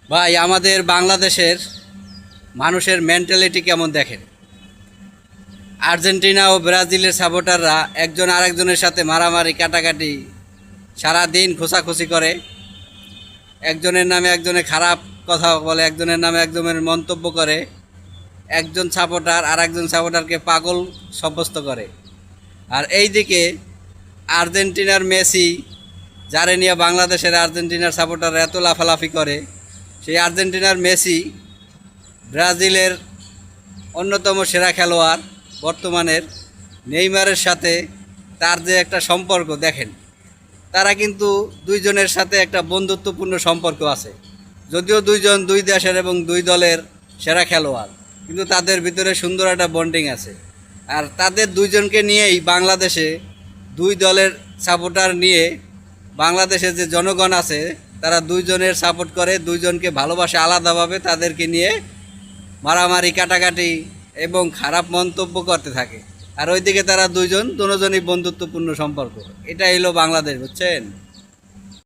ভাই, আমাদের বাংলাদেশের মানুষের মেন্টালিটি কেমন দেখেন। আর্জেন্টিনা ও ব্রাজিলের সাপোর্টাররা একজন আরেকজনের সাথে মারামারি কাটাকাটি সারাদিন খোঁচাখুচি করে। একজনের নামে একজনের খারাপ কথা বলে, একজনের নামে একজনের মন্তব্য করে। একজন সাপোর্টার আর একজন সাপোর্টারকে পাগল সাব্যস্ত করে। আর এই দিকে আর্জেন্টিনার মেসি, যারে নিয়ে বাংলাদেশের আর্জেন্টিনার সাপোর্টাররা এত লাফালাফি করে, সেই আর্জেন্টিনার মেসি ব্রাজিলের অন্যতম সেরা খেলোয়াড় বর্তমানের নেইমারের সাথে তার যে একটা সম্পর্ক দেখেন। তারা কিন্তু দুইজনের সাথে একটা বন্ধুত্বপূর্ণ সম্পর্ক আছে। যদিও দুইজন দুই দেশের এবং দুই দলের সেরা খেলোয়াড়, কিন্তু তাদের ভিতরে সুন্দর একটা বন্ডিং আছে। আর তাদের দুইজনকে নিয়েই বাংলাদেশে দুই দলের সাপোর্টার নিয়ে বাংলাদেশের যে জনগণ আছে তারা দুইজনের সাপোর্ট করে, দুইজনকে ভালোবাসে আলাদাভাবে। তাদেরকে নিয়ে মারামারি কাটাকাটি এবং খারাপ মন্তব্য করতে থাকে। আর ওইদিকে তারা দুজনই বন্ধুত্বপূর্ণ সম্পর্ক। এটা হলো বাংলাদেশ, বুঝছেন।